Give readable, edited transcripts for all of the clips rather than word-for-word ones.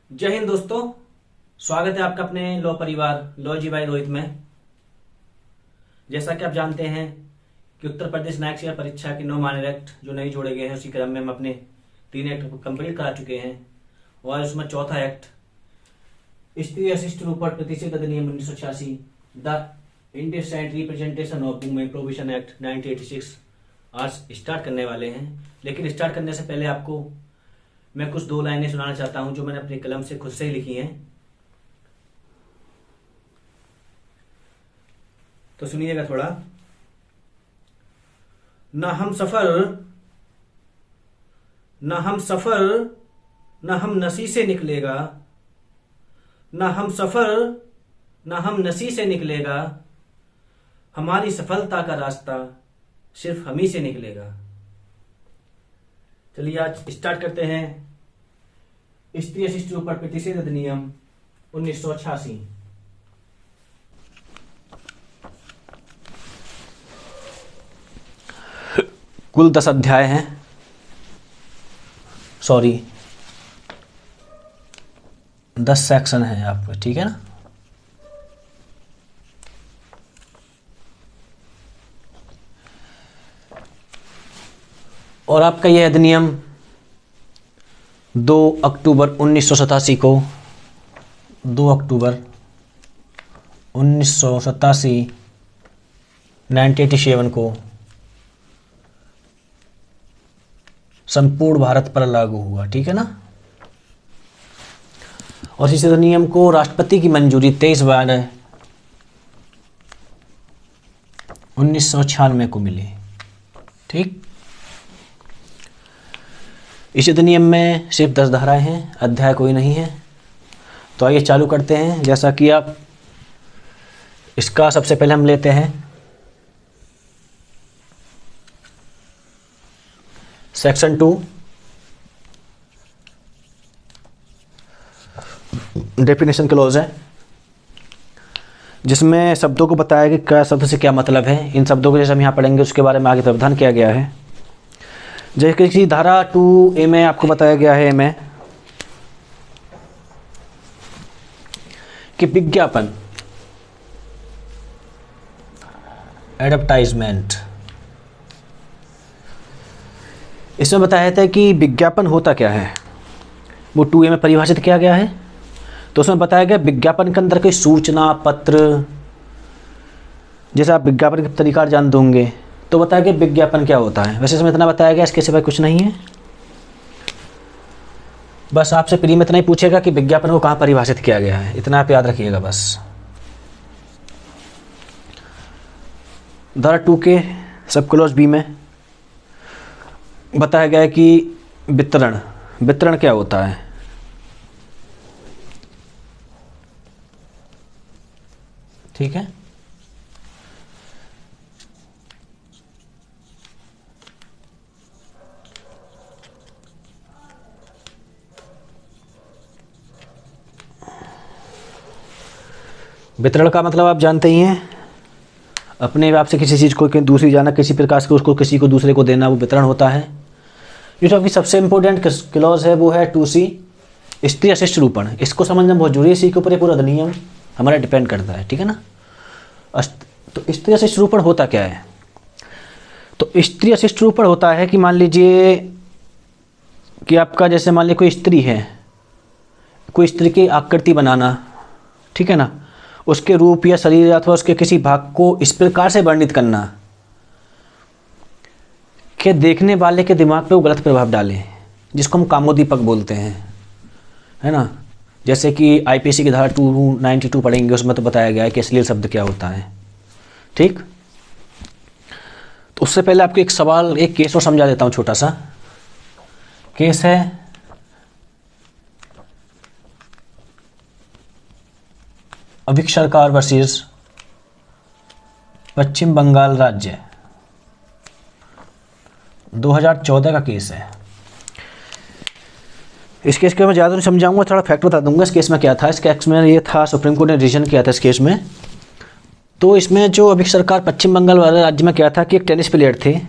जय हिंद दोस्तों। स्वागत है आपका अपने लॉ परिवार लॉ जी भाई रोहित में। जैसा कि आप जानते हैं कि उत्तर प्रदेश न्यायिक सेवा परीक्षा के 9 माननीय एक्ट जो नए जोड़े गए हैं, उसी क्रम में हम अपने 3 एक्ट कंप्लीट करा चुके हैं और उसमें चौथा एक्ट स्त्री अशिष्ट रूपर प्रतिषेध अधिनियम 1986 the indecent representation of women provision act 1986 आज स्टार्ट करने वाले हैं। लेकिन स्टार्ट करने से पहले आपको मैं कुछ 2 लाइनें सुनाना चाहता हूं जो मैंने अपने कलम से खुद से ही लिखी हैं। तो सुनिएगा थोड़ा। न हम सफर न हम नसी से निकलेगा, न हम सफर न हम नसी से निकलेगा, हमारी सफलता का रास्ता सिर्फ हम ही से निकलेगा। चलिए आज स्टार्ट करते हैं। स्त्री अशिष्ट रूपर प्रतिषेध अधिनियम 1986। कुल 10 अध्याय हैं, 10 सेक्शन हैं आपके, ठीक है ना। और आपका यह अधिनियम 2 अक्टूबर 1987 को 2 अक्टूबर 1987 1987 को संपूर्ण भारत पर लागू हुआ, ठीक है ना। और इस अधिनियम को राष्ट्रपति की मंजूरी 23/1996 को मिली, ठीक। इस अधिनियम में सिर्फ 10 धाराएं हैं, अध्याय कोई नहीं है। तो आइए चालू करते हैं। जैसा कि आप इसका सबसे पहले हम लेते हैं सेक्शन 2, डेफिनेशन क्लॉज है, जिसमें शब्दों को बताया कि क्या शब्द से क्या मतलब है। इन शब्दों को जैसे हम यहाँ पढ़ेंगे उसके बारे में आगे प्रावधान किया गया है। जैसे किसी धारा 2A में आपको बताया गया है में कि विज्ञापन एडवर्टाइजमेंट, इसमें बताया था कि विज्ञापन होता क्या है, वो 2A में परिभाषित किया गया है। तो उसमें बताया गया विज्ञापन के अंदर कोई सूचना पत्र, जैसे आप विज्ञापन के तरीका जानते होंगे, तो बताया गया विज्ञापन क्या होता है। वैसे इसमें इतना बताया गया, इसके सिवाय कुछ नहीं है। बस आपसे प्री में इतना ही पूछेगा कि विज्ञापन को कहाँ परिभाषित किया गया है, इतना आप याद रखिएगा बस। धारा 2 के सब क्लॉज B में बताया गया है कि वितरण क्या होता है। ठीक है। वितरण का मतलब आप जानते ही हैं, अपने आप से किसी चीज़ को दूसरी जाना, किसी प्रकार से उसको किसी को दूसरे को देना, वो वितरण होता है। जो आपकी सबसे इम्पोर्टेंट क्लॉज है वो है 2C, स्त्री अशिष्ट रूपण। इसको समझना बहुत जरूरी है, इसी के ऊपर ये पूरा अधिनियम हमारा डिपेंड करता है, ठीक है ना। तो स्त्री अशिष्ट रूपण होता क्या है। तो स्त्री अशिष्ट रूपण होता है कि मान लीजिए कि आपका जैसे मान लीजिए कोई स्त्री है, कोई स्त्री की आकृति बनाना, ठीक है ना, उसके रूप या शरीर अथवा उसके किसी भाग को इस प्रकार से वर्णित करना कि देखने वाले के दिमाग पे वो गलत प्रभाव डाले, जिसको हम कामोदीपक बोलते हैं, है ना। जैसे कि IPC की धारा 292 पढ़ेंगे, उसमें तो बताया गया है कि अश्लील शब्द क्या होता है, ठीक। तो उससे पहले आपको एक सवाल, एक केस और समझा देता हूँ। छोटा सा केस है अभिक सरकार वर्सेस पश्चिम बंगाल राज्य, 2014 का केस है। इस केस के मैं ज़्यादा नहीं समझाऊंगा, थोड़ा फैक्ट बता दूंगा इस केस में क्या था। इस केस में ये था, सुप्रीम कोर्ट ने डिसीजन किया था इस केस में। तो इसमें जो अभिक सरकार पश्चिम बंगाल वाले राज्य में क्या था कि एक टेनिस प्लेयर थे,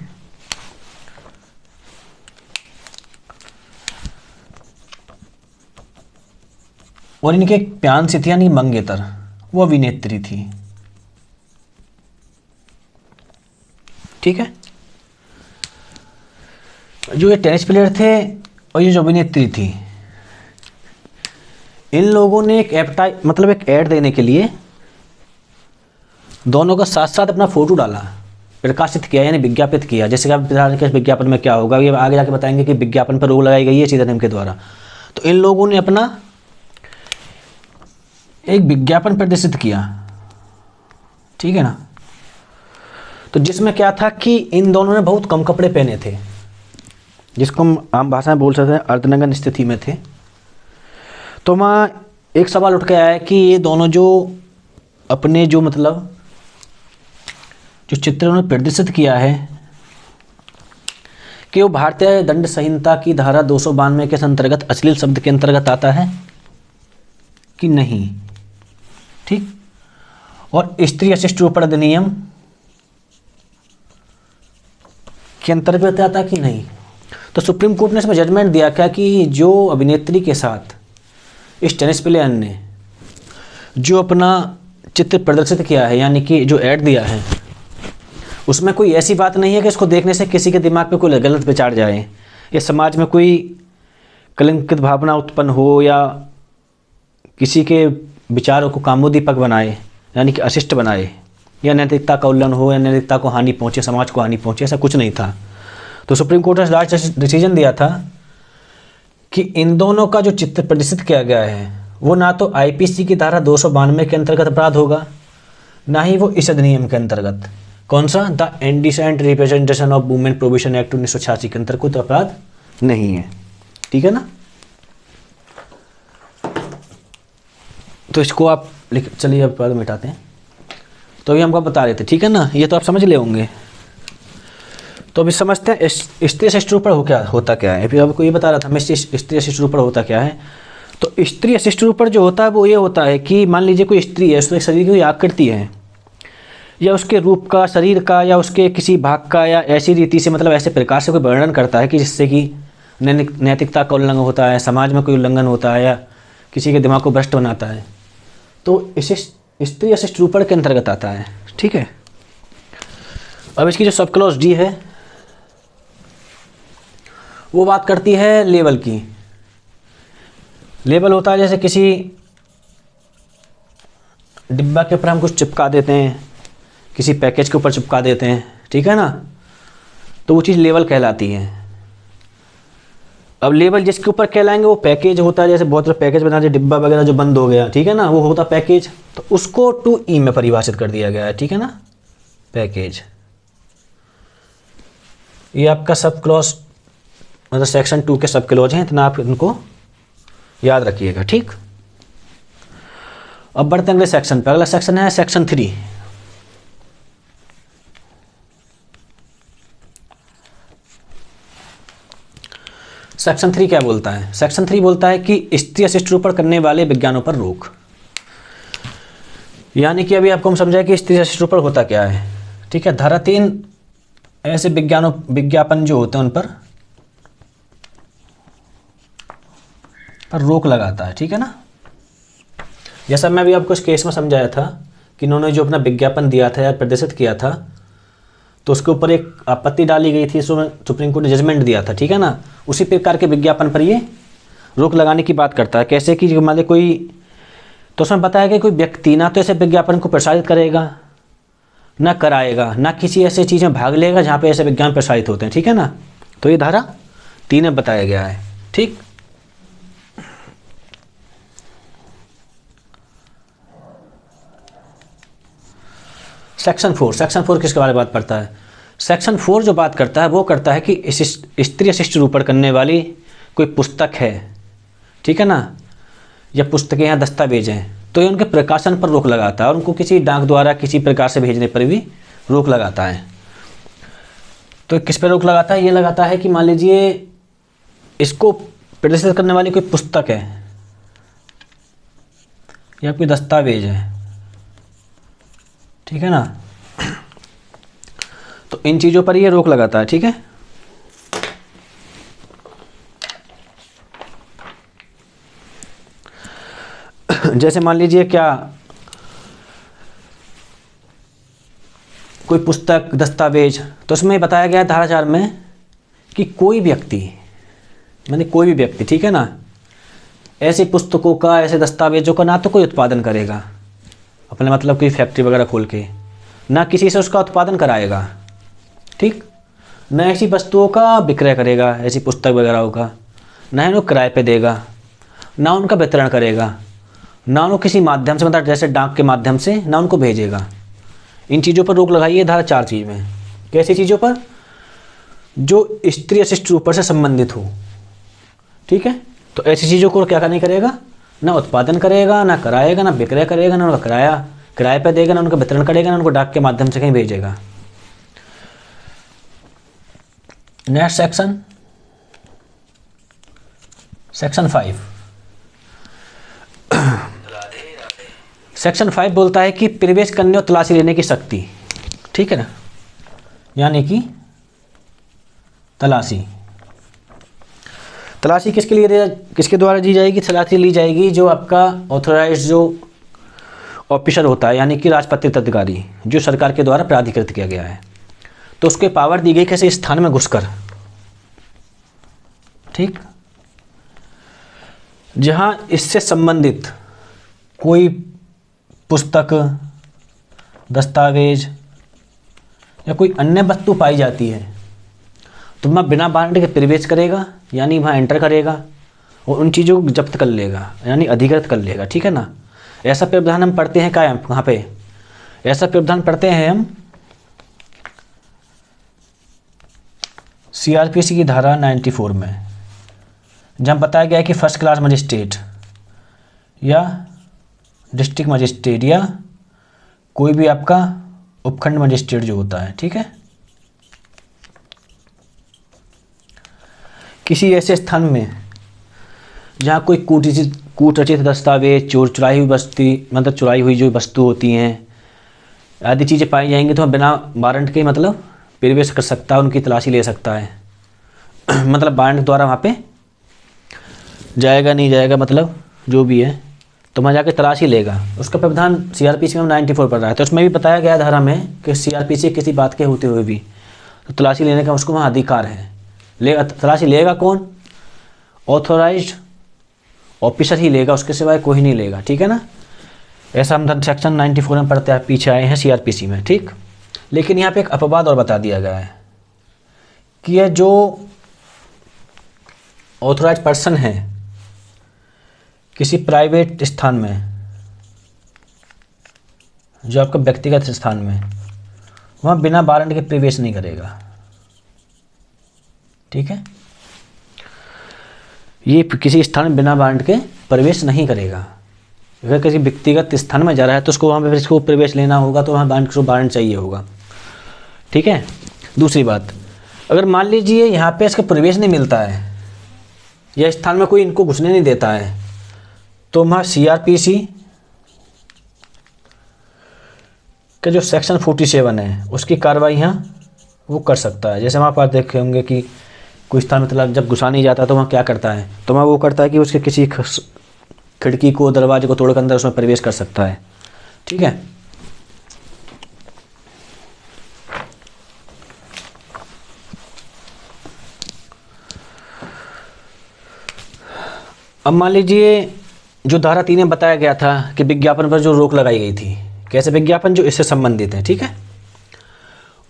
और इनके एक प्यान-सी थी यानी मंगेतर, वो अभिनेत्री थी। ठीक है, जो ये टेनिस प्लेयर थे और ये जो अभिनेत्री थी, इन लोगों ने एक एक ऐड देने के लिए दोनों का साथ साथ अपना फोटो डाला, प्रकाशित किया यानी विज्ञापित किया। जैसे कि आप बता रहे हैं कि विज्ञापन में क्या होगा, ये आगे जाके बताएंगे कि विज्ञापन पर रोक लगाई गई है सीधे के द्वारा। तो इन लोगों ने अपना एक विज्ञापन प्रदर्शित किया, ठीक है ना। तो जिसमें क्या था कि इन दोनों ने बहुत कम कपड़े पहने थे, जिसको हम आम भाषा में बोल सकते हैं अर्धनग्न स्थिति में थे। तो वहाँ एक सवाल उठ के आया है कि ये दोनों जो अपने जो चित्र उन्होंने प्रदर्शित किया है कि वो भारतीय दंड संहिता की धारा 292 के अंतर्गत अश्लील शब्द के अंतर्गत आता है कि नहीं। ठीक, और स्त्री अशिष्ट रूपण अधिनियम के अंतर्गत आता है कि नहीं। तो सुप्रीम कोर्ट ने इसमें जजमेंट दिया क्या कि जो अभिनेत्री के साथ इस टेनिस प्लेयर ने जो अपना चित्र प्रदर्शित किया है, यानी कि जो ऐड दिया है, उसमें कोई ऐसी बात नहीं है कि इसको देखने से किसी के दिमाग पे कोई गलत विचार जाए या समाज में कोई कलंकित भावना उत्पन्न हो या किसी के विचारों को कामोदीपक बनाए यानी कि अशिष्ट बनाए या नैतिकता का उल्लंघन हो या नैतिकता को हानि पहुँचे, समाज को हानि पहुँचे, ऐसा कुछ नहीं था। तो सुप्रीम कोर्ट ने लास्ट डिसीजन दिया था कि इन दोनों का जो चित्र प्रदर्शित किया गया है वो ना तो आईपीसी की धारा 292 के अंतर्गत अपराध होगा, ना ही वो इस अधिनियम के अंतर्गत, कौन सा, the indecent representation of women provision act 1986 के अंतर्गत कोई तो अपराध नहीं है। ठीक है ना। तो इसको आप चलिए अब बाद मिटाते हैं। तो अभी हमको बता रहे थे, ठीक है ना, ये तो आप समझ ले होंगे। तो अभी समझते हैं स्त्री अशिष्ट रूपण होता क्या है। फिर आपको ये बता रहा था मैं स्त्री अशिष्ट रूपण होता क्या है। तो स्त्री अशिष्ट रूपण जो होता है वो ये होता है कि मान लीजिए कोई स्त्री है, उसके शरीर की कोई आकृति है या उसके रूप का, शरीर का या उसके किसी भाग का या ऐसी रीति से ऐसे प्रकार से कोई वर्णन करता है कि जिससे कि नैतिकता का उल्लंघन होता है, समाज में कोई उल्लंघन होता है या किसी के दिमाग को भ्रष्ट बनाता है, तो इसे स्त्री अशिष्ट रूपण के अंतर्गत आता है। ठीक है। अब इसकी जो सब क्लॉज डी है वो बात करती है लेबल की। लेबल होता है जैसे किसी डिब्बा के ऊपर हम कुछ चिपका देते हैं, किसी पैकेज के ऊपर चिपका देते हैं, ठीक है ना, तो वो चीज़ लेबल कहलाती है। अब लेबल जिसके ऊपर कहलाएंगे वो पैकेज होता है। जैसे बहुत सारे पैकेज बना दिए, डिब्बा वगैरह जो बंद हो गया, ठीक है ना, वो होता पैकेज। तो उसको 2E में परिभाषित कर दिया गया है, ठीक है ना, पैकेज। ये आपका सब क्लॉज सेक्शन 2 के सब क्लॉज हैं, इतना आप इनको याद रखिएगा। ठीक। अब बढ़ते हैं अगले सेक्शन पे। अगला सेक्शन है सेक्शन 3। सेक्शन 3 क्या बोलता है? सेक्शन 3 बोलता है कि स्त्री अशिष्ट रूपण करने वाले विज्ञानों पर रोक। यानी कि अभी आपको हम समझाए कि स्त्री अशिष्ट रूपण होता क्या है। ठीक है। धारा 3 ऐसे विज्ञापन जो होते हैं उन पर रोक लगाता है। ठीक है ना। जैसा मैं अभी आपको इस केस में समझाया था कि इन्होंने जो अपना विज्ञापन दिया था या प्रदर्शित किया था तो उसके ऊपर एक आपत्ति डाली गई थी, इसमें सुप्रीम कोर्ट ने जजमेंट दिया था। ठीक है ना। उसी प्रकार के विज्ञापन पर ये रोक लगाने की बात करता है। कैसे कि मान लीजिए कोई, तो उसमें बताया कि कोई व्यक्ति ना तो ऐसे विज्ञापन को प्रसारित करेगा, ना कराएगा, ना किसी ऐसे चीज़ में भाग लेगा जहाँ पे ऐसे विज्ञापन प्रसारित होते हैं। ठीक है ना। तो ये धारा 3 में बताया गया है। ठीक। सेक्शन 4 किसके बारे में बात करता है? सेक्शन 4 जो बात करता है वो करता है कि स्त्री अशिष्ट रूपण करने वाली कोई पुस्तक है, ठीक है ना, या पुस्तकें या दस्तावेज हैं, तो ये उनके प्रकाशन पर रोक लगाता है और उनको किसी डाक द्वारा किसी प्रकार से भेजने पर भी रोक लगाता है। तो किस पर रोक लगाता है? ये लगाता है कि मान लीजिए इसको प्रदर्शित करने वाली कोई पुस्तक है या कोई दस्तावेज है, ठीक है ना, तो इन चीज़ों पर ये रोक लगाता है। ठीक है। जैसे मान लीजिए क्या कोई पुस्तक दस्तावेज, तो उसमें बताया गया है धारा 4 में कि कोई व्यक्ति, माने कोई भी व्यक्ति, ठीक है ना, ऐसी पुस्तकों का, ऐसे दस्तावेजों का ना तो कोई उत्पादन करेगा अपने मतलब कोई फैक्ट्री वगैरह खोल के, ना किसी से उसका उत्पादन कराएगा, ठीक, न ऐसी वस्तुओं का विक्रय करेगा, ऐसी पुस्तक वगैरह का, ना ही उनको किराए पे देगा, ना उनका वितरण करेगा, ना उनको किसी माध्यम से, मतलब जैसे डाक के माध्यम से, ना उनको भेजेगा। इन चीज़ों पर रोक लगाई है धारा 4 चीज़ में। कैसी चीज़ों पर? जो स्त्री अशिष्ट रूप से संबंधित हो, ठीक है। तो ऐसी चीज़ों को क्या नहीं करेगा, ना उत्पादन करेगा, ना कराएगा, ना विक्रय करेगा, ना उनका किराए पे देगा, ना उनका वितरण करेगा, ना उनको डाक के माध्यम से कहीं भेजेगा। Next section 5। सेक्शन 5 बोलता है कि प्रवेश करने और तलाशी लेने की शक्ति, ठीक है ना, यानी कि तलाशी किसके लिए, किसके द्वारा दी जाएगी? तलाशी ली जाएगी जो आपका ऑथोराइज जो ऑफिसर होता है, यानी कि राजपत्रित अधिकारी, जो सरकार के द्वारा प्राधिकृत किया गया है। तो उसके पावर दी गई किसी स्थान में घुसकर, ठीक, जहां इससे संबंधित कोई पुस्तक, दस्तावेज या कोई अन्य वस्तु पाई जाती है, तो वहाँ बिना वारंट के प्रवेश करेगा, यानी वहाँ एंटर करेगा और उन चीज़ों को जब्त कर लेगा, यानी अधिकृत कर लेगा, ठीक है ना। ऐसा प्रावधान हम पढ़ते हैं कहाँ पे? ऐसा प्रावधान पढ़ते हैं हम CRPC की धारा 94 में, जहाँ बताया गया है कि फर्स्ट क्लास मजिस्ट्रेट या डिस्ट्रिक्ट मजिस्ट्रेट या कोई भी आपका उपखंड मजिस्ट्रेट जो होता है, ठीक है, किसी ऐसे स्थान में जहाँ कोई कूटरचित दस्तावेज, चुराई हुई वस्तु, मतलब चुराई हुई जो वस्तु होती हैं आदि चीज़ें पाई जाएंगी, तो बिना वारंट के मतलब प्रवेश कर सकता है, उनकी तलाशी ले सकता है। मतलब वारंट द्वारा वहाँ पे जाएगा नहीं जाएगा, मतलब जो भी है, तो वहाँ जाके तलाशी लेगा। उसका प्रावधान CRPC में 94 पढ़ रहा है, तो उसमें भी बताया गया धारा में कि CRPC किसी बात के होते हुए भी तो तलाशी लेने का उसको वहाँ अधिकार है। तलाशी लेगा कौन? ऑथोराइज्ड ऑफिसर ही लेगा, उसके सिवाय कोई नहीं लेगा, ठीक है ना। ऐसा हम सेक्शन 94 में पढ़ते हैं, पीछे आए हैं CRPC में, ठीक। लेकिन यहाँ पे एक अपवाद और बता दिया गया है कि यह जो ऑथोराइज पर्सन है किसी प्राइवेट स्थान में, जो आपका व्यक्तिगत स्थान में, वहाँ बिना वारंट के प्रवेश नहीं करेगा, ठीक है। ये किसी स्थान में बिना वारंट के प्रवेश नहीं करेगा। अगर किसी व्यक्तिगत स्थान में जा रहा है तो उसको वहाँ पे इसको प्रवेश लेना होगा, तो वहाँ वारंट चाहिए होगा, ठीक है। दूसरी बात, अगर मान लीजिए यहाँ पे इसका प्रवेश नहीं मिलता है या स्थान में कोई इनको घुसने नहीं देता है, तो वहाँ CRPC का जो सेक्शन 47 है उसकी कार्रवाई यहाँ वो कर सकता है। जैसे वहाँ पर देखे होंगे कि कोई स्थान मतलब जब घुसा नहीं जाता तो वहाँ क्या करता है, तो वहाँ वो करता है कि उसके किसी खिड़की को, दरवाजे को तोड़कर अंदर उसमें प्रवेश कर सकता है, ठीक है। अब मान लीजिए जो धारा 3 में बताया गया था कि विज्ञापन पर जो रोक लगाई गई थी, कैसे विज्ञापन जो इससे संबंधित है, ठीक है,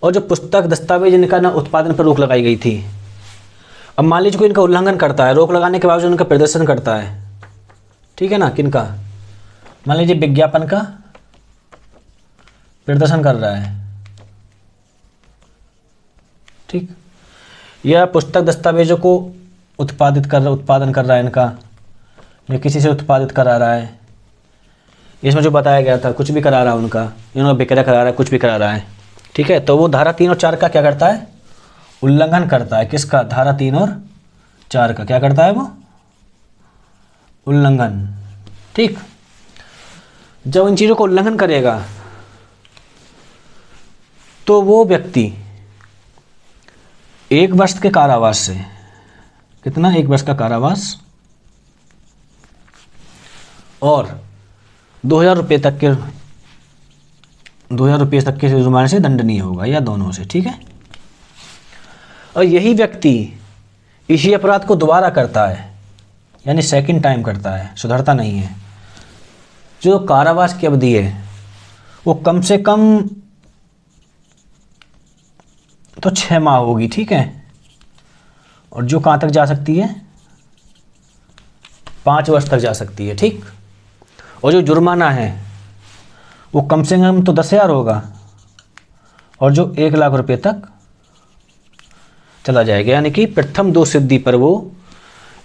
और जो पुस्तक दस्तावेज इनका ना उत्पादन पर रोक लगाई गई थी। अब मान लीजिए कोई इनका उल्लंघन करता है, रोक लगाने के बावजूद उनका प्रदर्शन करता है, ठीक है ना, किनका, मान लीजिए विज्ञापन का प्रदर्शन कर रहा है, ठीक, या पुस्तक दस्तावेजों को उत्पादन कर रहा है इनका, या किसी से उत्पादित करा रहा है, इसमें जो बताया गया था कुछ भी करा रहा है उनका, इन्होंने विक्रय करा रहा है, कुछ भी करा रहा है, ठीक है, तो वो धारा 3 और 4 का क्या करता है, उल्लंघन करता है। किसका? धारा 3 और 4 का क्या करता है वो? उल्लंघन, ठीक। जब इन चीज़ों का उल्लंघन करेगा तो वो व्यक्ति 1 वर्ष के कारावास से, कितना, 1 वर्ष का कारावास और 2,000 रुपये तक के 2,000 रुपये तक के जुर्माने से दंडनीय होगा, या दोनों से, ठीक है। और यही व्यक्ति इसी अपराध को दोबारा करता है, यानी सेकंड टाइम करता है, सुधरता नहीं है, जो कारावास की अवधि है वो कम से कम तो 6 माह होगी, ठीक है। और जो कहाँ तक जा सकती है, 5 वर्ष तक जा सकती है, ठीक। और जो जुर्माना है वो कम से कम तो 10,000 होगा, और जो 1,00,000 रुपये तक चला जाएगा। यानी कि प्रथम दोष सिद्धि पर वो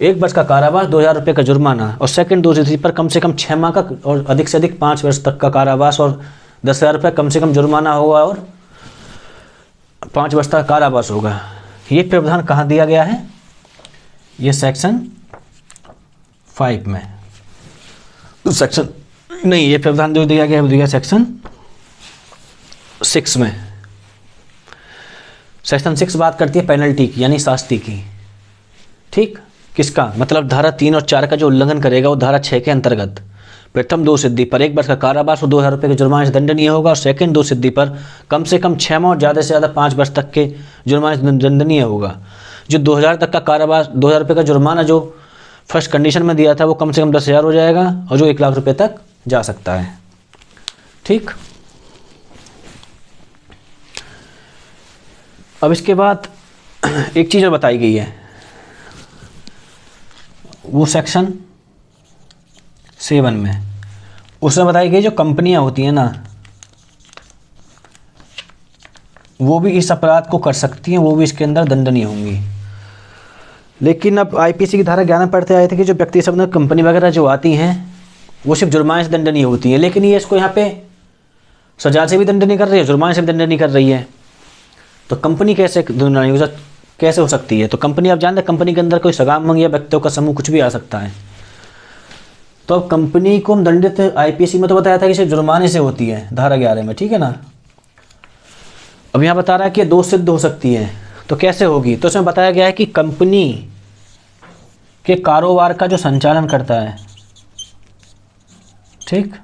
1 वर्ष का कारावास, 2,000 रुपये का जुर्माना, और सेकंड दोष सिद्धि पर कम से कम 6 माह का और अधिक से अधिक 5 वर्ष तक का कारावास और 10,000 रुपये कम से कम जुर्माना होगा और 5 वर्ष तक कारावास होगा। ये प्रावधान कहाँ दिया गया है, ये सेक्शन 5 में। तो सेक्शन नहीं, ये प्रावधान जो दिया गया है वो दिया सेक्शन 6 में। सेक्शन 6 बात करती है पेनल्टी की, यानी शास्ति की, ठीक। किसका मतलब, धारा 3 और 4 का जो उल्लंघन करेगा वो धारा 6 के अंतर्गत प्रथम दोष सिद्धि पर 1 वर्ष का कारावास और 2,000 रुपये के जुर्माने से दंडनीय होगा, और सेकंड दोष सिद्धि पर कम से कम 6 माह और ज़्यादा से ज़्यादा 5 वर्ष तक के जुर्माने से दंडनीय होगा। जो 2,000 तक का कारावास, 2,000 रुपये का जुर्माना जो फर्स्ट कंडीशन में दिया था वो कम से कम 10,000 हो जाएगा, और जो 1,00,000 रुपये तक जा सकता है, ठीक। अब इसके बाद एक चीज़ और बताई गई है, वो सेक्शन 7 में, उसमें बताई गई जो कंपनियां होती हैं ना, वो भी इस अपराध को कर सकती हैं, वो भी इसके अंदर दंडनीय होंगी। लेकिन अब आईपीसी की धारा 11 पढ़ते आए थे कि जो व्यक्ति सब कंपनी वगैरह जो आती हैं वो सिर्फ जुर्माने से दंडनीय होती है, लेकिन ये इसको यहाँ पे सजा से भी दंडनीय कर रही है, जुर्माने से भी दंडनीय कर रही है। तो कंपनी कैसे हो सकती है, तो कंपनी आप जानते हैं, कंपनी के अंदर कोई सगामंग या व्यक्तियों का समूह कुछ भी आ सकता है। तो अब कंपनी को हम दंडित, आईपीसी में तो बताया था कि सिर्फ जुर्माने से होती है धारा 11 में, ठीक है ना। अब यहाँ बता रहा है कि ये दोष सिद्ध हो सकती है, तो कैसे होगी, तो इसमें बताया गया है कि कंपनी के कारोबार का जो संचालन करता है, ठीक,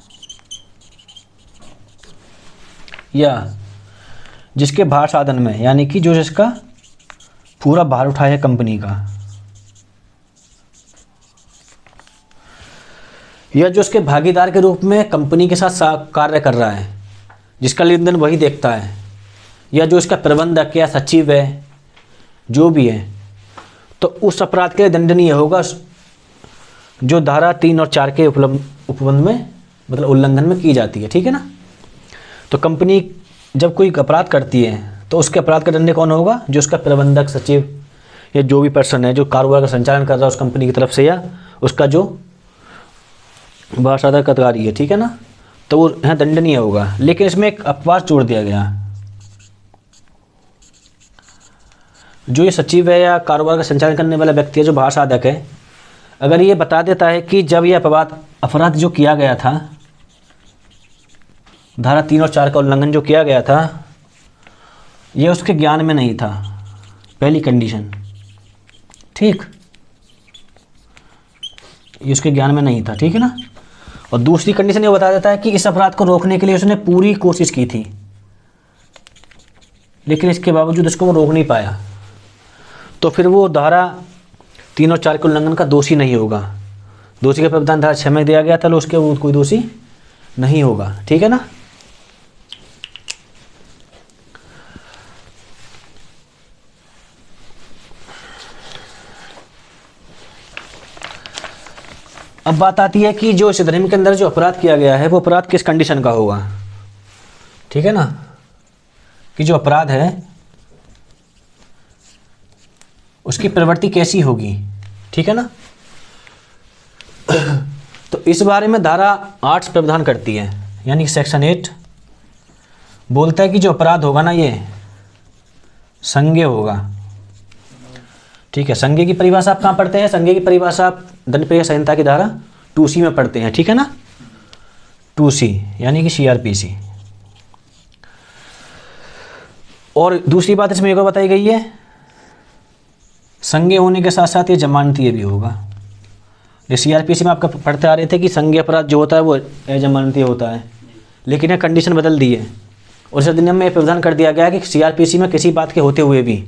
या जिसके भार साधन में, यानी कि जो जिसका पूरा भार उठाया है कंपनी का, या जो उसके भागीदार के रूप में कंपनी के साथ कार्य कर रहा है, जिसका लेन देन वही देखता है, या जो इसका प्रबंधक या सचिव है, जो भी है, तो उस अपराध के लिए दंडनीय होगा जो धारा 3 और 4 के उपबंध में, मतलब उल्लंघन में की जाती है, ठीक है ना। तो कंपनी जब कोई अपराध करती है तो उसके अपराध का दंड कौन होगा, जो उसका प्रबंधक, सचिव या जो भी पर्सन है जो कारोबार का संचालन कर रहा है उस कंपनी की तरफ से, या उसका जो भाषादार अधिकारी है, ठीक है ना, तो वो यहाँ दंडनीय होगा। लेकिन इसमें एक अपवाद जोड़ दिया गया, जो ये सचिव है या कारोबार का संचालन करने वाला व्यक्ति है, जो भार साधक है, अगर ये बता देता है कि जब ये अपराध जो किया गया था, धारा 3 और 4 का उल्लंघन जो किया गया था, ये उसके ज्ञान में नहीं था, पहली कंडीशन, ठीक, ये उसके ज्ञान में नहीं था, ठीक है ना। और दूसरी कंडीशन ये बता देता है कि इस अपराध को रोकने के लिए उसने पूरी कोशिश की थी, लेकिन इसके बावजूद उसको वो रोक नहीं पाया, तो फिर वो धारा 3 और 4 के उल्लंघन का दोषी नहीं होगा। दोषी का प्रावधान धारा 6 में दिया गया था, तो उसके वो कोई दोषी नहीं होगा, ठीक है ना। अब बात आती है कि जो इस अधिनियम के अंदर जो अपराध किया गया है वो अपराध किस कंडीशन का होगा, ठीक है ना, कि जो अपराध है उसकी प्रवृत्ति कैसी होगी, ठीक है ना। तो इस बारे में धारा 8 प्रावधान करती है, यानी सेक्शन 8 बोलता है कि जो अपराध होगा ना ये संज्ञेय होगा, ठीक है। संज्ञेय की परिभाषा आप कहाँ पढ़ते हैं, संज्ञेय की परिभाषा आप दंड प्रक्रिया संहिता की धारा 2C में पढ़ते हैं, ठीक है ना, 2C यानी कि CRPC। और दूसरी बात इसमें एक और बताई गई है, संज्ञेय होने के साथ साथ ये जमानतीय भी होगा। ये सीआरपीसी में आपका पढ़ते आ रहे थे कि संज्ञेय अपराध जो होता है वो अजमानती होता है, लेकिन यह कंडीशन बदल दी है और इस अधिनियम में प्रावधान कर दिया गया है कि सीआरपीसी में किसी बात के होते हुए भी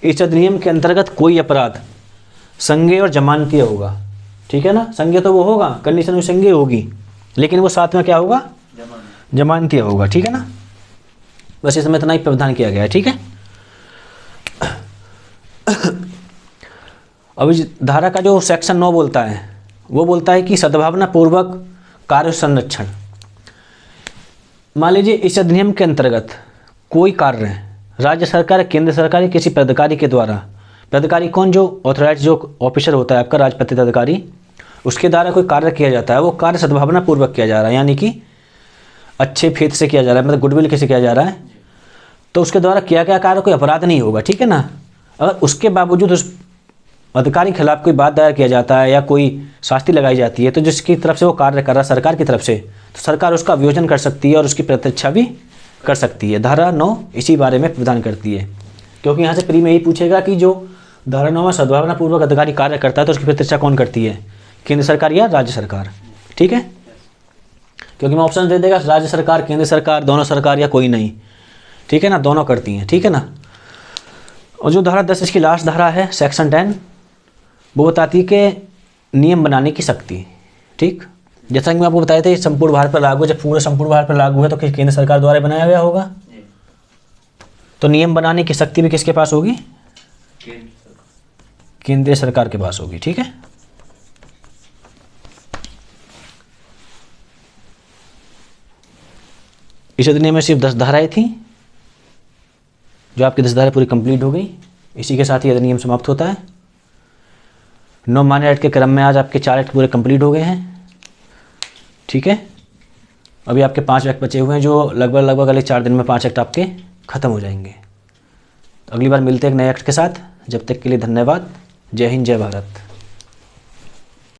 इस अधिनियम के अंतर्गत कोई अपराध संज्ञेय और जमानतीय होगा। ठीक है ना, संज्ञेय तो वो होगा, कंडीशन में संज्ञेय होगी, लेकिन वो साथ में क्या होगा, जमानतीय होगा। ठीक है ना, बस इसमें इतना ही प्रावधान किया गया है। ठीक है, अब इस धारा का जो सेक्शन 9 बोलता है वो बोलता है कि सद्भावना पूर्वक कार्य संरक्षण। मान लीजिए इस अधिनियम के अंतर्गत कोई कार्य राज्य सरकार, केंद्र सरकार, किसी पदाधिकारी के द्वारा, पदाधिकारी कौन, जो ऑथराइज जो ऑफिसर होता है आपका राजपत्रित अधिकारी, उसके द्वारा कोई कार्य किया जाता है, वो कार्य सद्भावना पूर्वक किया जा रहा है, यानी कि अच्छे फेथ से किया जा रहा है, मतलब गुडविल कैसे किया जा रहा है, तो उसके द्वारा किया गया कार्य कोई अपराध नहीं होगा। ठीक है ना, अगर उसके बावजूद उस अधिकारी के खिलाफ कोई बात दायर किया जाता है या कोई शास्ति लगाई जाती है, तो जिसकी तरफ से वो कार्य कर रहा है सरकार की तरफ से, तो सरकार उसका वियोजन कर सकती है और उसकी प्रतीक्षा भी कर सकती है। धारा 9 इसी बारे में प्रदान करती है, क्योंकि यहाँ से प्री में यही पूछेगा कि जो धारा 9 में सद्भावना पूर्वक अधिकारी कार्य करता है तो उसकी प्रतीक्षा कौन करती है, केंद्र सरकार या राज्य सरकार। ठीक है, क्योंकि मैं ऑप्शन दे देगा राज्य सरकार, केंद्र सरकार, दोनों सरकार या कोई नहीं। ठीक है ना, दोनों करती हैं। ठीक है ना, और जो धारा 10 इसकी लास्ट धारा है सेक्शन 10, वो बताती है कि नियम बनाने की शक्ति। ठीक, जैसा कि मैं आपको बताया था संपूर्ण भारत पर लागू, जब पूरे संपूर्ण भारत पर लागू है तो केंद्र सरकार द्वारा बनाया गया होगा, तो नियम बनाने की शक्ति भी किसके पास होगी, केंद्रीय सरकार के पास होगी। ठीक है, इस अधिनियम में सिर्फ 10 धाराएं थी, जो आपकी 10 धाराएं पूरी कंप्लीट हो गई। इसी के साथ ही अधिनियम समाप्त होता है। 9 मान्य एक्ट के क्रम में आज आपके 4 एक्ट पूरे कंप्लीट हो गए हैं। ठीक है, अभी आपके 5 एक्ट बचे हुए हैं, जो लगभग अगले 4 दिन में 5 एक्ट आपके ख़त्म हो जाएंगे। अगली बार मिलते हैं एक नए एक्ट के साथ। जब तक के लिए धन्यवाद। जय हिंद, जय भारत।